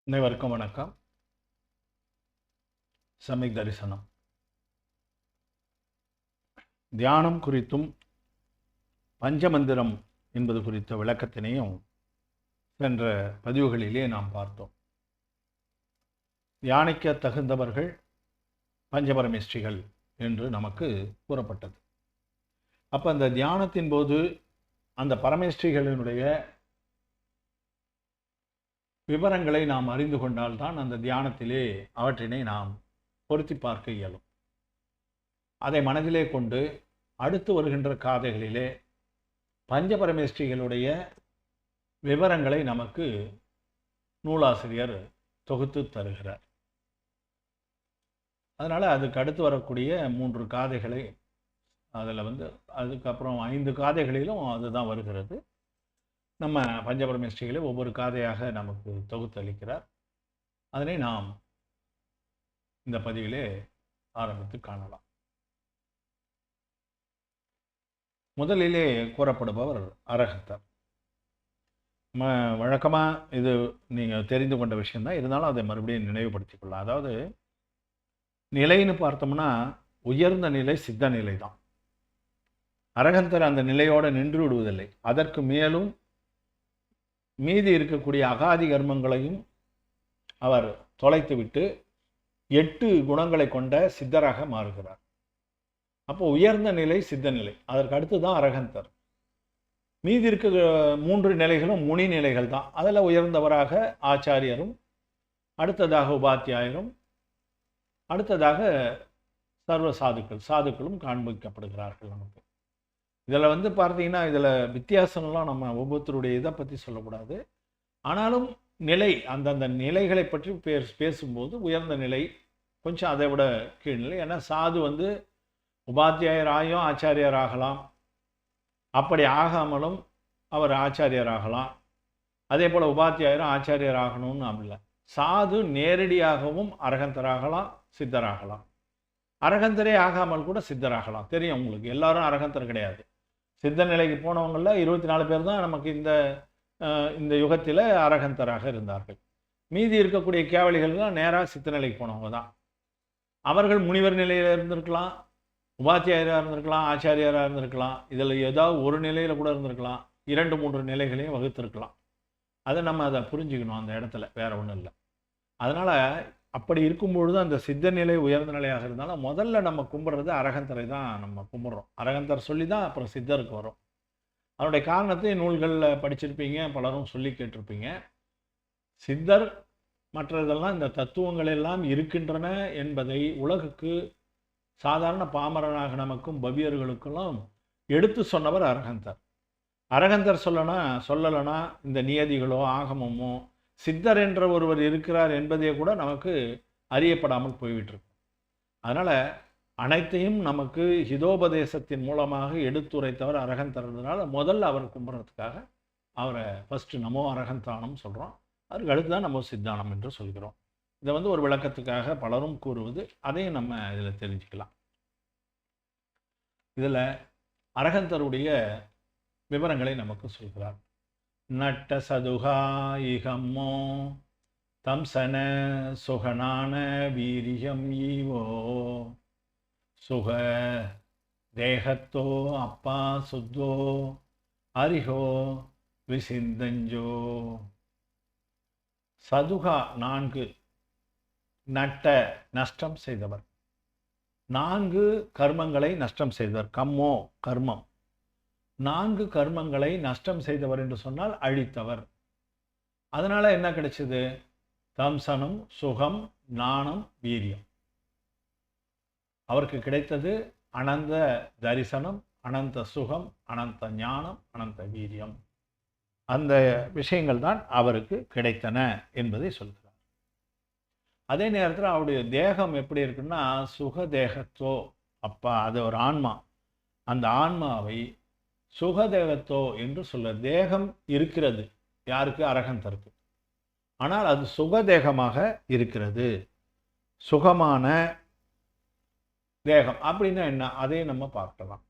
அனைவருக்கும் வணக்கம். சமயக் தரிசனம் தியானம் குறித்தும் பஞ்சமந்திரம் என்பது குறித்த விளக்கத்தினையும் சென்ற பதிவுகளிலே நாம் பார்த்தோம். தியானிக்க தகுந்தவர்கள் பஞ்சபரமேஷ்டிகள் என்று நமக்கு கூறப்பட்டது. அப்போ அந்த தியானத்தின் போது அந்த பரமேஷ்டிகளினுடைய விவரங்களை நாம் அறிந்து கொண்டால்தான் அந்த தியானத்திலே அவற்றினை நாம் பொருத்தி பார்க்க இயலும். அதை மனதிலே கொண்டு அடுத்து வருகின்ற காதைகளிலே பஞ்சபரமேஷ்டிகளுடைய விவரங்களை நமக்கு நூலாசிரியர் தொகுத்து தருகிறார். அதனால் அதுக்கு அடுத்து வரக்கூடிய 3 காதைகளை அதில் அதுக்கப்புறம் 5 காதைகளிலும் அதுதான் வருகிறது. நம்ம பஞ்சபரமேஷ்டிகளை ஒவ்வொரு காதையாக நமக்கு தொகுத்தளிக்கிறார். அதனை நாம் இந்த பதிவிலே ஆரம்பித்து காணலாம். முதலிலே கூறப்படுபவர் அரஹந்தர். வழக்கமாக இது நீங்கள் தெரிந்து கொண்ட விஷயம்தான், இருந்தாலும் அதை மறுபடியும் நினைவுபடுத்திக் கொள்ளலாம். அதாவது நிலைன்னு பார்த்தோம்னா உயர்ந்த நிலை சித்த நிலை தான். அரஹந்தர் அந்த நிலையோடு நின்று விடுவதில்லை. அதற்கு மேலும் மீதி இருக்கக்கூடிய அகாதி கர்மங்களையும் அவர் தொலைத்துவிட்டு 8 குணங்களை கொண்ட சித்தராக மாறுகிறார். அப்போ உயர்ந்த நிலை சித்த நிலை, அதற்கு அடுத்து தான் அரஹந்தர். மீதி இருக்க 3 நிலைகளும் முனி நிலைகள் தான். அதில் உயர்ந்தவராக ஆச்சாரியரும், அடுத்ததாக உபாத்தியாயரும், அடுத்ததாக சர்வ சாதுக்களும் காண்பிக்கப்படுகிறார்கள் நமக்கு. இதில் பார்த்தீங்கன்னா இதில் வித்தியாசம்லாம் நம்ம ஒவ்வொருத்தருடைய இதை பற்றி சொல்லக்கூடாது. ஆனாலும் நிலை அந்தந்த நிலைகளை பற்றி பேசும்போது உயர்ந்த நிலை கொஞ்சம் அதை விட கீழ்நிலை. ஏன்னா சாது உபாத்தியாயராயும் ஆச்சாரியர் ஆகலாம், அப்படி ஆகாமலும் அவர் ஆச்சாரியர் ஆகலாம். அதே போல் உபாத்தியாயரும் ஆச்சாரியர் ஆகணும்னு அப்படில்ல. சாது நேரடியாகவும் அரஹந்தராகலாம், சித்தராகலாம். அரஹந்தரே ஆகாமல் கூட சித்தராகலாம். தெரியும் உங்களுக்கு, எல்லாரும் அரஹந்தர் கிடையாது. சித்த நிலைக்கு போனவங்கள 24 பேர் தான் நமக்கு இந்த யுகத்தில் அரஹந்தராக இருந்தார்கள். மீதி இருக்கக்கூடிய கேவலிகள்லாம் நேராக சித்த நிலைக்கு போனவங்க தான். அவர்கள் முனிவர் நிலையில் இருந்திருக்கலாம், உபாத்தியாயராக இருந்திருக்கலாம், ஆச்சாரியராக இருந்திருக்கலாம். இதில் ஏதாவது ஒரு நிலையில் கூட இருந்திருக்கலாம், 2-3 நிலைகளையும் வகுத்திருக்கலாம். அதை அதை புரிஞ்சுக்கணும் அந்த இடத்துல, வேற ஒன்றும் இல்லை. அதனால் அப்படி இருக்கும்பொழுது அந்த சித்த நிலை உயர்ந்த நிலையாக இருந்தாலும் முதல்ல நம்ம கும்பிட்றது அரஹந்தரை தான் நம்ம கும்பிட்றோம். அரஹந்தர் சொல்லி தான் அப்புறம் சித்தருக்கு வரும். அதனுடைய காரணத்தை நூல்களில் படிச்சிருப்பீங்க, பலரும் சொல்லி கேட்டிருப்பீங்க. சித்தர் மற்றதெல்லாம் இந்த தத்துவங்கள் எல்லாம் இருக்கின்றன என்பதை உலகுக்கு சாதாரண பாமரனாக நமக்கும் பவ்யர்களுக்கெல்லாம் எடுத்து சொன்னவர் அரஹந்தர். அரஹந்தர் சொல்லலைன்னா இந்த நியதிகளோ ஆகமமோ சித்தர் என்ற ஒருவர் இருக்கிறார் என்பதே கூட நமக்கு அறியப்படாமல் போய்விட்டிருக்கும். அதனால் அனைத்தையும் நமக்கு ஹிதோபதேசத்தின் மூலமாக எடுத்துரைத்தவர் அரஹந்தர்னால முதல்ல அவர் கும்பிட்றதுக்காக அவரை ஃபஸ்ட்டு நமோ அரஹந்தானம் சொல்கிறோம். அதுக்கு அடுத்து தான் நமோ சித்தானம் என்று சொல்கிறோம். இதை ஒரு விளக்கத்துக்காக பலரும் கூறுவது, அதையும் நம்ம இதில் தெரிஞ்சுக்கலாம். இதில் அரஹந்தருடைய விவரங்களை நமக்கு சொல்கிறார். நட்ட சதுகா இகம்மோ தம்சன சுகனான வீரியம் ஈவோ சுக தேகத்தோ அப்பா சுத்தோ அரிஹோ விசிந்தஞ்சோ. சதுகா 4 நட்ட நஷ்டம் செய்தவர், 4 கர்மங்களை நஷ்டம் செய்தவர். கம்மோ கர்மம், 4 கர்மங்களை நஷ்டம் செய்தவர் என்று சொன்னால் அழித்தவர். அதனால் என்ன கிடைச்சது? தம்சனம், சுகம், ஞானம், வீரியம். அவருக்கு கிடைத்தது அனந்த தரிசனம், அனந்த சுகம், அனந்த ஞானம், அனந்த வீரியம். அந்த விஷயங்கள் தான் அவருக்கு கிடைத்தன என்பதை சொல்கிறார். அதே நேரத்தில் அவருடைய தேகம் எப்படி இருக்குன்னா சுக தேகத்தோ, அப்பா அது ஒரு ஆன்மா. அந்த ஆன்மாவை சுகதேகத்தோ என்று சொல்ல. தேகம் இருக்கிறது யாருக்கு? அரஹந்தருக்கு. ஆனால் அது சுகதேகமாக இருக்கிறது, சுகமான தேகம். அப்படின்னா என்ன? அதை நம்ம பார்க்கலாம்.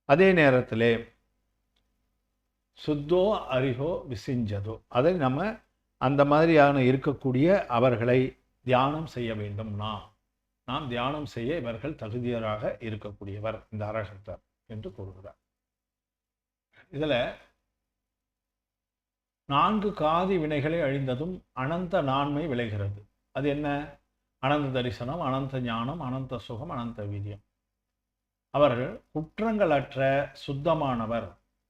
அதே நேரத்தில் சுத்தோ அரிஹோ விசிஞ்சதோ, அதை நம்ம அந்த மாதிரியான இருக்கக்கூடிய அவர்களை தியானம் செய்ய வேண்டும். நாம் தியானம் செய்ய இவர்கள் தகுதியராக இருக்கக்கூடியவர் இந்த அரகந்தர் என்று கூறுகிறார். இதில் 4 காதி வினைகளை அழிந்ததும் அனந்த நான்மை விளைகிறது. அது என்ன? அனந்த தரிசனம், அனந்த ஞானம், அனந்த சுகம், அனந்த வீரியம். அவர் குற்றங்களற்ற சுத்தமானவர்.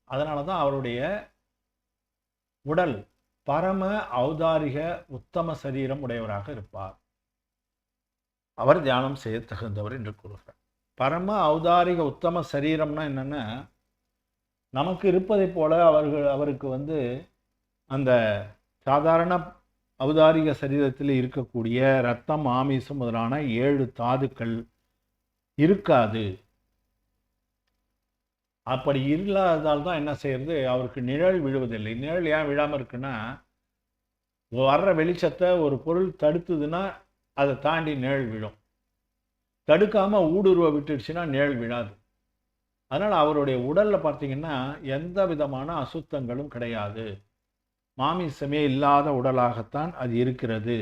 அதனால தான் அவருடைய உடல் பரம ஔதாரிக உத்தம சரீரம் உடையவராக இருப்பார். அவர் தியானம் செய்ய தகுந்தவர் என்று கூறுகிறார். பரம ஔதாரிக உத்தம சரீரம்னா என்னன்னா, நமக்கு இருப்பதை போல அவருக்கு அந்த சாதாரண ஔதாரிக சரீரத்தில் இருக்கக்கூடிய இரத்தம், ஆமிசம் முதலான 7 தாதுக்கள் இருக்காது. அப்படி இல்லாததால் தான் என்ன செய்யறது, அவருக்கு நிழல் விழுவதில்லை. நிழல் ஏன் விழாமல் இருக்குன்னா, வர்ற வெளிச்சத்தை ஒரு பொருள் தடுத்துதுன்னா அதை தாண்டி நிழல் விழும். தடுக்காம ஊடுருவ விட்டுடுச்சுன்னா நிழல் விழாது. அதனால் அவருடைய உடலில் பார்த்தீங்கன்னா எந்த விதமான அசுத்தங்களும் கிடையாது. மாமிசமே இல்லாத உடலாகத்தான் அது இருக்கிறது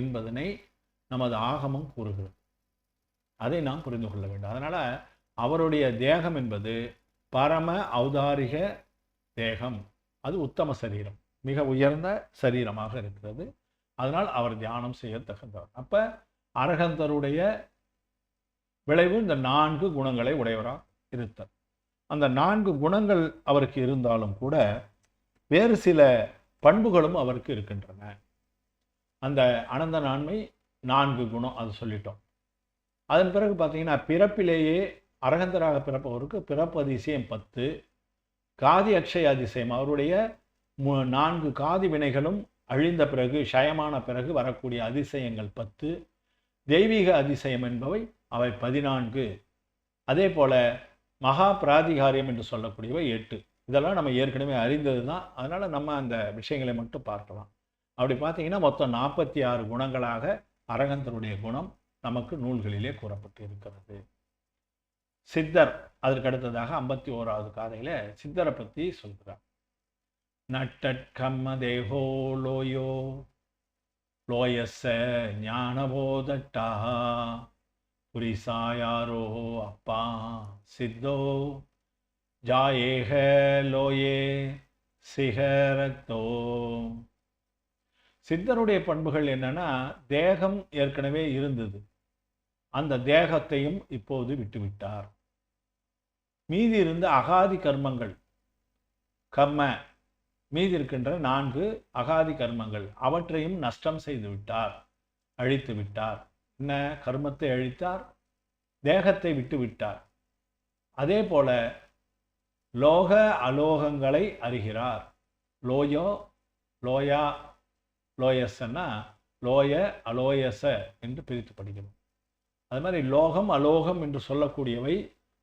என்பதனை நமது ஆகமம் கூறுகிறது. அதை நாம் புரிந்து கொள்ள வேண்டும். அதனால் அவருடைய தேகம் என்பது பரம ஔதாரிக தேகம். அது உத்தம சரீரம், மிக உயர்ந்த சரீரமாக இருக்கிறது. அதனால் அவர் தியானம் செய்ய தகுந்தவர். அப்போ அரகந்தருடைய விளைவு இந்த 4 குணங்களை உடையவராக இருத்தல். அந்த 4 குணங்கள் அவருக்கு இருந்தாலும் கூட வேறு சில பண்புகளும் அவருக்கு இருக்கின்றன. அந்த அனந்த நான்மை 4 குணம், அது சொல்லிட்டோம். அதன் பிறகு பார்த்தீங்கன்னா பிறப்பிலேயே அரகந்தராக பிறப்பவருக்கு பிறப்பு அதிசயம் 10, காதி அக்ஷய அதிசயம், அவருடைய 4 காதி வினைகளும் அழிந்த பிறகு ஷயமான பிறகு வரக்கூடிய அதிசயங்கள் 10, தெய்வீக அதிசயம் என்பவை அவை 14. அதே போல மகா பிராதிகாரியம் என்று சொல்லக்கூடியவை 8. இதெல்லாம் நம்ம ஏற்கனவே அறிந்தது தான். அதனால் நம்ம அந்த விஷயங்களை மட்டும் பார்க்கலாம். அப்படி பார்த்தீங்கன்னா மொத்தம் 46 குணங்களாக அரகந்தருடைய குணம் நமக்கு நூல்களிலே கூறப்பட்டு இருக்கிறது. சித்தர் அதற்கு அடுத்ததாக 51வது காதையில் சித்தரை பற்றி சொல்கிறார். நட்டட்கம்ம தேகோ லோயோ லோயஸ்ஸ ஞானபோதட்டா புரிசாயாரோ அப்பா சித்தோ ஜாயேக லோயே சிகரத்தோ. சித்தருடைய பண்புகள் என்னன்னா, தேகம் ஏற்கனவே இருந்தது, அந்த தேகத்தையும் இப்போது விட்டுவிட்டார். மீதி இருந்த அகாதி கர்மங்கள், மீதி இருக்கின்ற 4 அகாதி கர்மங்கள், அவற்றையும் நஷ்டம் செய்து விட்டார், அழித்து விட்டார். என்ன? கர்மத்தை அழித்தார், தேகத்தை விட்டு விட்டார். அதே போல லோக அலோகங்களை அறிகிறார். லோயா லோயஸ்ன்னா லோய அலோயச என்று பிரித்து படிக்கணும். அது மாதிரி லோகம் அலோகம் என்று சொல்லக்கூடியவை,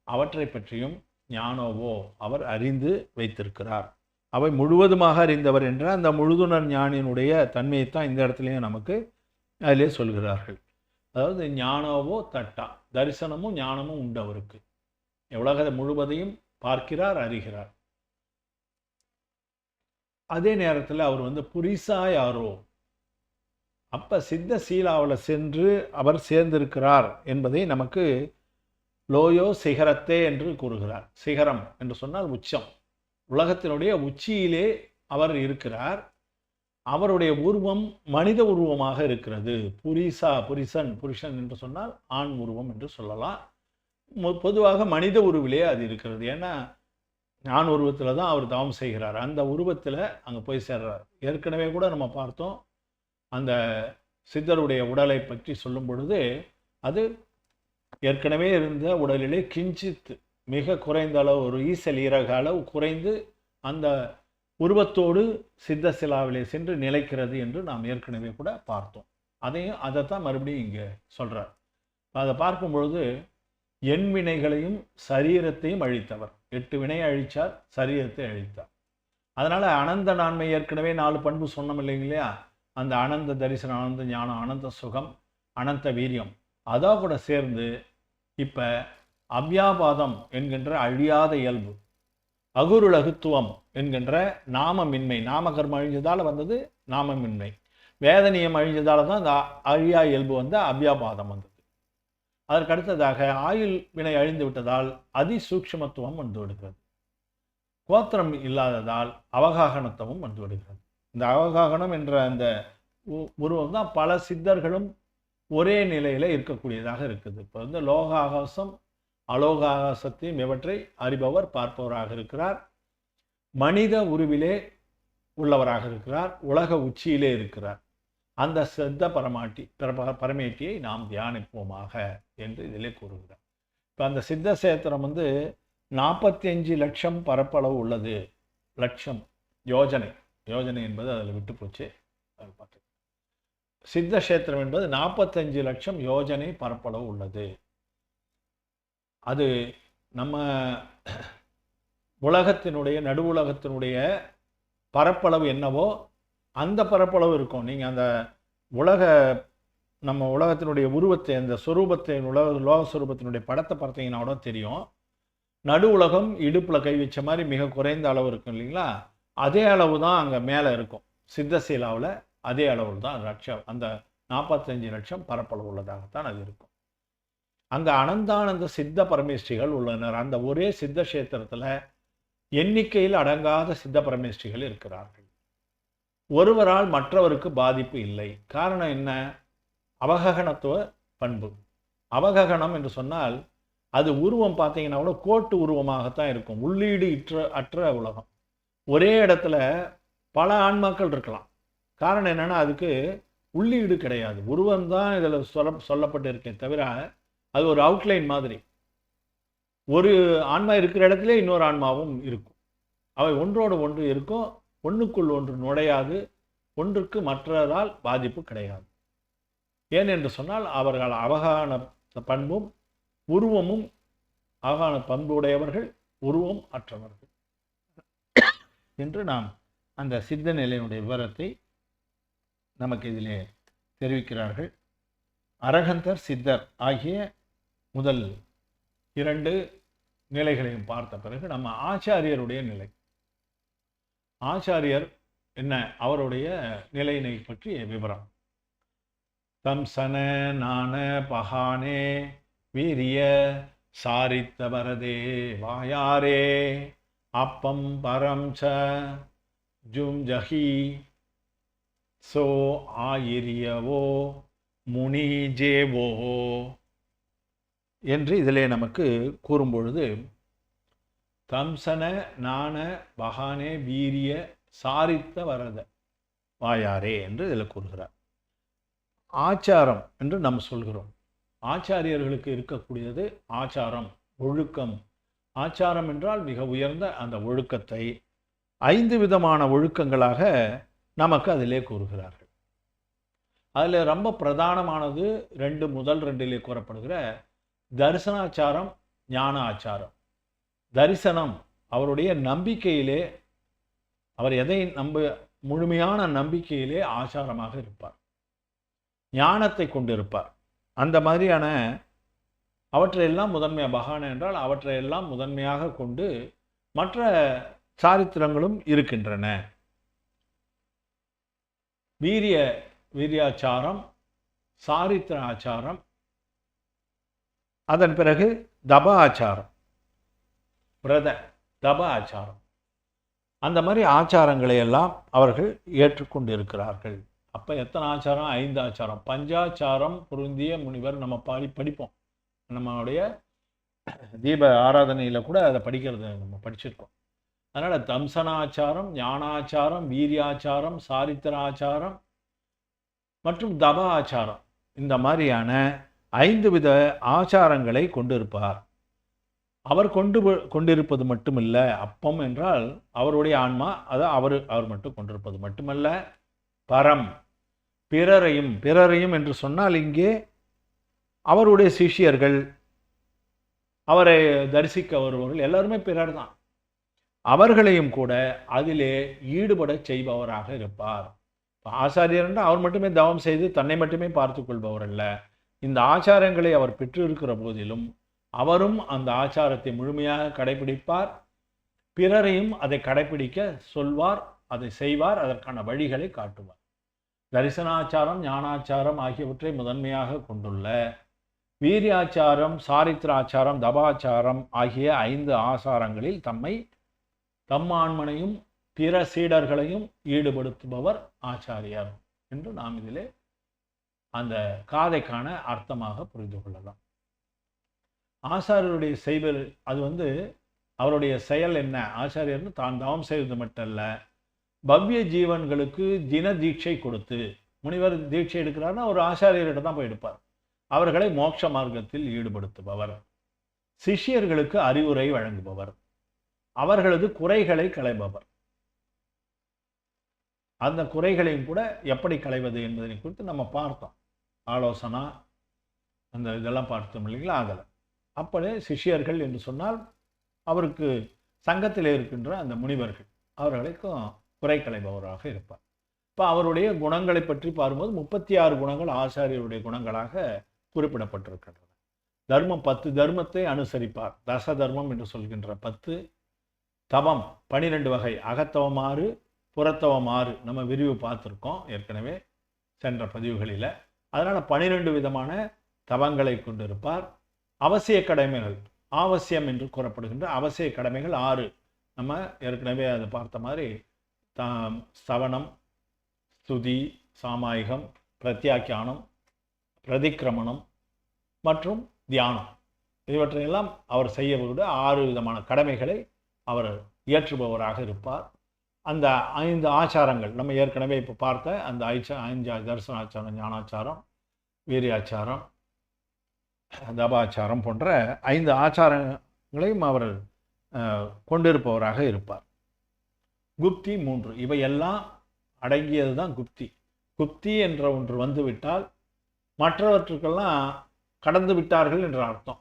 அவற்றை பற்றியும் ஞானோவோ அவர் அறிந்து வைத்திருக்கிறார். அவை முழுவதுமாக அறிந்தவர் என்ற அந்த முழுதுணர் ஞானியினுடைய தன்மையைத்தான் இந்த இடத்துலையும் நமக்கு அதிலே சொல்கிறார்கள். அதாவது ஞானோவோ தட்டா, தரிசனமும் ஞானமும் உண்டு அவருக்கு. உலகத்தை முழுவதையும் பார்க்கிறார், அறிகிறார். அதே நேரத்தில் அவர் புரிசா யாரோ, அப்போ சித்த சீலாவில் சென்று அவர் சேர்ந்திருக்கிறார் என்பதை நமக்கு லோயோ சிகரத்தே என்று கூறுகிறார். சிகரம் என்று சொன்னால் உச்சம், உலகத்தினுடைய உச்சியிலே அவர் இருக்கிறார். அவருடைய உருவம் மனித உருவமாக இருக்கிறது. புருஷன் என்று சொன்னால் ஆண் உருவம் என்று சொல்லலாம். பொதுவாக மனித உருவிலே அது இருக்கிறது. ஏன்னா ஆண் உருவத்தில் தான் அவர் தவம் செய்கிறார். அந்த உருவத்தில் அங்கே போய் சேர்றார். ஏற்கனவே கூட நம்ம பார்த்தோம், அந்த சித்தருடைய உடலை பற்றி சொல்லும் பொழுது அது ஏற்கனவே இருந்த உடலிலே கிஞ்சித் மிக குறைந்த அளவு, ஒரு ஈசல் ஈரக அளவு குறைந்து அந்த உருவத்தோடு சித்த சிலாவிலே சென்று நிலைக்கிறது என்று நாம் ஏற்கனவே கூட பார்த்தோம். அதைத்தான் மறுபடியும் இங்கே சொல்கிறார். அதை பார்க்கும் பொழுது எண் வினைகளையும் சரீரத்தையும் அழித்தவர். 8 வினையை அழித்தார், சரீரத்தை அழித்தார். அதனால் அனந்த நான்மை ஏற்கனவே 4 பண்பு சொன்னோம் இல்லைங்களா? அந்த அனந்த தரிசனம், அனந்த ஞானம், அனந்த சுகம், அனந்த வீரியம், அதோ கூட சேர்ந்து இப்போ அவ்யாபாதம் என்கின்ற அழியாத இயல்பு, அகுருலகுத்துவம் என்கின்ற நாமமின்மை, நாமகர்மம் அழிஞ்சதால் வந்தது நாமமின்மை. வேதனியம் அழிஞ்சதால தான் அந்த அழியா இயல்பு வந்து அவ்யாபாதம் வந்தது. அதற்கு அடுத்ததாக ஆயுள் வினை அழிந்து விட்டதால் அதிசூக்ஷ்மத்துவம் வந்து விடுகிறது. கோத்திரம் இல்லாததால் அவகாகனத்துவம் வந்து விடுகிறது. இந்த அவகாகனம் என்ற அந்த உருவம் தான் பல சித்தர்களும் ஒரே நிலையில இருக்கக்கூடியதாக இருக்குது. இப்போ வந்து லோக ஆகாசம் அலோக ஆகாசத்தையும் இவற்றை அறிபவர் பார்ப்பவராக இருக்கிறார். மனித உருவிலே உள்ளவராக இருக்கிறார். உலக உச்சியிலே இருக்கிறார். அந்த சித்த பரமேட்டியை நாம் தியானிப்போமாக என்று இதிலே கூறுகிறார். இப்போ அந்த சித்த சேத்திரம் வந்து 45 லட்சம் பரப்பளவு உள்ளது. லட்சம் யோஜனை, யோஜனை என்பது அதில் விட்டு போச்சு. சித்த கஷேத்திரம் என்பது 45 லட்சம் யோஜனை பரப்பளவு உள்ளது. அது நம்ம உலகத்தினுடைய நடு உலகத்தினுடைய பரப்பளவு என்னவோ அந்த பரப்பளவு இருக்கும். நீங்கள் அந்த நம்ம உலகத்தினுடைய உருவத்தை, அந்த சொரூபத்தை, லோக சொரூபத்தினுடைய படத்தை பார்த்தீங்கன்னா கூட தெரியும். நடு உலகம் இடுப்பில் கை வச்ச மாதிரி மிக குறைந்த அளவு இருக்கும் இல்லைங்களா? அதே அளவு தான் அங்கே மேலே இருக்கும். சித்தசீலாவில் அதே அளவு தான் அந்த 45 லட்சம் பரப்பளவு உள்ளதாகத்தான் அது இருக்கும். அங்கே அனந்தானந்த சித்த பரமேஸ்வரிகள் உள்ளனர். அந்த ஒரே சித்த கஷேத்திரத்தில் எண்ணிக்கையில் அடங்காத சித்த பரமேஸ்வரிகள் இருக்கிறார்கள். ஒருவரால் மற்றவருக்கு பாதிப்பு இல்லை. காரணம் என்ன? அவககனத்துவ பண்பு. அவககனம் என்று சொன்னால் அது உருவம் பார்த்தீங்கன்னா கூட கோட்டு உருவமாகத்தான் இருக்கும். உள்ளீடு அற்ற உலகம். ஒரே இடத்துல பல ஆன்மாக்கள் இருக்கலாம். காரணம் என்னன்னா அதுக்கு உள்ளீடு கிடையாது. உருவம் தான் இதில் சொல்லப்பட்டு இருக்கேன் தவிர அது ஒரு அவுட்லைன் மாதிரி. ஒரு ஆன்மா இருக்கிற இடத்துல இன்னொரு ஆன்மாவும் இருக்கும். அவை ஒன்றோடு ஒன்று இருக்கும். ஒன்றுக்குள் ஒன்று நுழையாது. ஒன்றுக்கு மற்றதால் பாதிப்பு கிடையாது. ஏனென்று சொன்னால் அவர்கள் அவகான பண்பும் உருவமும் அவகான பண்பு உடையவர்கள், உருவம் அற்றவர்கள் என்று நாம் அந்த சித்த நிலையினுடைய விவரத்தை நமக்கு இதிலே தெரிவிக்கிறார்கள். அரகந்தர் சித்தர் ஆகிய முதல் 2 நிலைகளையும் பார்த்த பிறகு நம்ம ஆச்சாரியருடைய நிலை. ஆச்சாரியர் என்ன, அவருடைய நிலையினை பற்றிய விவரம். தம்சன நான பகானே வீரிய சாரித்த வரதே வாயாரே அப்பம் பரம் ச ஜும் ஜஹி சோ ஆயிரியவோ முனி ஜேவோ என்று இதிலே நமக்கு கூறும்பொழுது, தம்சன நான பகானே வீரிய சாரித்த வரத வாயாரே என்று இதில் கூறுகிறார். ஆச்சாரம் என்று நாம் சொல்கிறோம். ஆச்சாரியர்களுக்கு இருக்கக்கூடியது ஆச்சாரம், ஒழுக்கம். ஆச்சாரம் என்றால் மிக உயர்ந்த அந்த ஒழுக்கத்தை 5 விதமான ஒழுக்கங்களாக நமக்கு அதிலே கூறுகிறார்கள். அதில் ரொம்ப பிரதானமானது முதல் 2 கூறப்படுகிற தரிசனாச்சாரம், ஞான ஆச்சாரம். தரிசனம் அவருடைய நம்பிக்கையிலே, அவர் எதை முழுமையான நம்பிக்கையிலே ஆச்சாரமாக இருப்பார். ஞானத்தை கொண்டிருப்பார். அந்த மாதிரியான அவற்றையெல்லாம் முதன்மையாக பகான என்றால் அவற்றையெல்லாம் முதன்மையாக கொண்டு மற்ற சாரித்திரங்களும் இருக்கின்றன. வீரியாச்சாரம், சாரித்திர ஆச்சாரம், அதன் பிறகு தப ஆச்சாரம், தப ஆச்சாரம். அந்த மாதிரி ஆச்சாரங்களை எல்லாம் அவர்கள் ஏற்றுக்கொண்டிருக்கிறார்கள். அப்போ எத்தனை ஆச்சாரம்? 5 ஆச்சாரம். பஞ்சாச்சாரம் பொருந்திய முனிவர் நம்ம படிப்போம். நம்மளுடைய தீப ஆராதனையில் கூட அதை நம்ம படிச்சிருக்கோம். அதனால் தம்சனாச்சாரம், ஞானாச்சாரம், வீரியாச்சாரம், சாரித்திர ஆச்சாரம் மற்றும் தப ஆச்சாரம், இந்த மாதிரியான 5 வித ஆச்சாரங்களை கொண்டிருப்பார். அவர் கொண்டிருப்பது மட்டுமல்ல, அப்பம் என்றால் அவருடைய ஆன்மா, அதை அவர் மட்டும் கொண்டிருப்பது மட்டுமல்ல, பரம் பிறரையும் என்று சொன்னால் இங்கே அவருடைய சிஷ்யர்கள், அவரை தரிசிக்க வருபவர்கள் எல்லாருமே பிறர் தான். அவர்களையும் கூட அதிலே ஈடுபட செய்பவராக இருப்பார். ஆச்சாரியர் என்றால் அவர் மட்டுமே தவம் செய்து தன்னை மட்டுமே பார்த்து கொள்பவர் அல்ல. இந்த ஆச்சாரங்களை அவர் பெற்று இருக்கிற போதிலும் அவரும் அந்த ஆச்சாரத்தை முழுமையாக கடைபிடிப்பார். பிறரையும் அதை கடைபிடிக்க சொல்வார், அதை செய்வார், அதற்கான வழிகளை காட்டுவார். தரிசனாச்சாரம், ஞானாச்சாரம் ஆகியவற்றை முதன்மையாக கொண்டுள்ள வீரியாச்சாரம், சாரித்திராச்சாரம், தபாச்சாரம் ஆகிய 5 ஆசாரங்களில் தம்மை தம்மான்மனையும் பிற சீடர்களையும் ஈடுபடுத்துபவர் ஆச்சாரியர் என்று நாம் இதிலே அந்த காதைக்கான அர்த்தமாக புரிந்து கொள்ளலாம். ஆசாரியருடைய செய்வது அது அவருடைய செயல் என்ன? ஆச்சாரியர்னு தான் தவம் செய்வது மட்டுமல்ல, பவ்ய ஜீவன்களுக்கு தின தீட்சை கொடுத்து, முனிவர் தீட்சை எடுக்கிறாருன்னா ஒரு ஆச்சாரியர்கிட்ட தான் போய் எடுப்பார். அவர்களை மோட்ச மார்க்கத்தில் ஈடுபடுத்துபவர், சிஷ்யர்களுக்கு அறிவுரை வழங்குபவர், அவர்களது குறைகளை களைபவர். அந்த குறைகளையும் கூட எப்படி களைவது என்பதை குறித்து நம்ம பார்த்தோம். ஆலோசனா அந்த இதெல்லாம் பார்த்தோம் இல்லைங்களா? அதில் அப்படி சிஷ்யர்கள் என்று சொன்னால் அவருக்கு சங்கத்தில் இருக்கின்ற அந்த முனிவர்கள், அவர்களுக்கும் குறை களைபவராக இருப்பார். இப்போ அவருடைய குணங்களை பற்றி பார்க்கும்போது 36 குணங்கள் ஆச்சாரியருடைய குணங்களாக குறிப்பிடப்பட்டிருக்கின்றன. தர்மம் 10 தர்மத்தை அனுசரிப்பார். தச தர்மம் என்று சொல்கின்ற 10. தவம் 12 வகை. அகத்தவம் 6, புறத்தவம் 6. நம்ம விரிவு பார்த்துருக்கோம் ஏற்கனவே சென்ற பதிவுகளில். அதனால் 12 விதமான தவங்களை கொண்டிருப்பார். அவசிய கடமைகள், ஆவசியம் என்று கூறப்படுகின்ற அவசிய கடமைகள் 6. நம்ம ஏற்கனவே அதை பார்த்த மாதிரி சவணம், ஸ்துதி, சாமாயிகம், பிரத்யாக்கியானம், பிரதிக்கிரமணம் மற்றும் தியானம், இவற்றையெல்லாம் அவர் செய்யக்கூடிய 6 விதமான கடமைகளை அவர் இயற்றுபவராக இருப்பார். அந்த 5 ஆச்சாரங்கள் நம்ம ஏற்கனவே இப்போ பார்த்த அந்த 5 தரிசனாச்சாரம், ஞானாச்சாரம், வீரியாச்சாரம், தபாச்சாரம் போன்ற 5 ஆச்சாரங்களையும் அவர் கொண்டிருப்பவராக இருப்பார். குப்தி 3. இவையெல்லாம் அடங்கியது தான் குப்தி. குப்தி என்ற ஒன்று வந்துவிட்டால் மற்றவற்றுக்கெல்லாம் கடந்து விட்டார்கள் என்ற அர்த்தம்.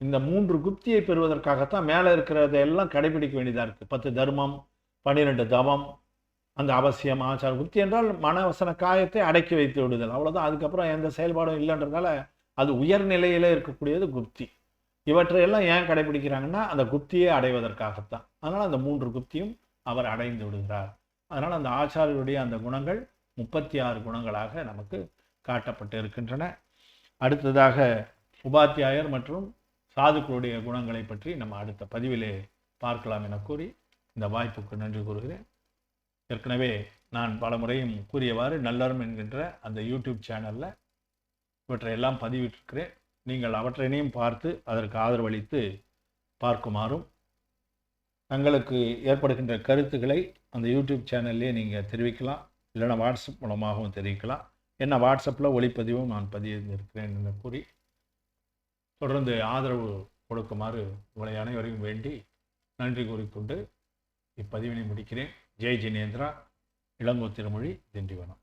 இந்த 3 குப்தியை பெறுவதற்காகத்தான் மேலே இருக்கிறதையெல்லாம் கடைபிடிக்க வேண்டியதாக இருக்குது. 10 தர்மம், 12 தவம், அந்த அவசியம், ஆச்சாரம். குப்தி என்றால் மனவசன காயத்தை அடக்கி வைத்து விடுதல், அவ்வளோதான். அதுக்கப்புறம் எந்த செயல்பாடும் இல்லைன்றதால அது உயர்நிலையில் இருக்கக்கூடியது குப்தி. இவற்றையெல்லாம் ஏன் கடைபிடிக்கிறாங்கன்னா அந்த குப்தியை அடைவதற்காகத்தான். அதனால் அந்த 3 குப்தியும் அவர் அடைந்து விடுகிறார். அதனால் அந்த ஆச்சாரியருடைய அந்த குணங்கள் 36 குணங்களாக நமக்கு காட்டப்பட்டு இருக்கின்றன. அடுத்ததாக உபாத்தியாயர் மற்றும் சாதுக்களுடைய குணங்களை பற்றி நம்ம அடுத்த பதிவிலே பார்க்கலாம் என கூறி இந்த வாய்ப்புக்கு நன்றி கூறுகிறேன். ஏற்கனவே நான் பல முறையும் கூறியவாறு நல்லறம் என்கின்ற அந்த யூடியூப் சேனலில் இவற்றையெல்லாம் பதிவிட்டிருக்கிறேன். நீங்கள் அவற்றையும் பார்த்து அதற்கு ஆதரவளித்து பார்க்குமாறும், தங்களுக்கு ஏற்படுகின்ற கருத்துக்களை அந்த யூடியூப் சேனல்லே நீங்கள் தெரிவிக்கலாம், இல்லைனா வாட்ஸ்அப் மூலமாகவும் தெரிவிக்கலாம். என்ன வாட்ஸ்அப்பில் ஒளிப்பதிவும் நான் பதிவிருக்கிறேன் என்று கூறி தொடர்ந்து ஆதரவு கொடுக்குமாறு உங்களை அனைவரையும் வேண்டி நன்றி கூறிக்கொண்டு இப்பதிவினை முடிக்கிறேன். ஜெய் ஜினேந்திரா, இளங்கோ திருமொழி, திண்டிவனம்.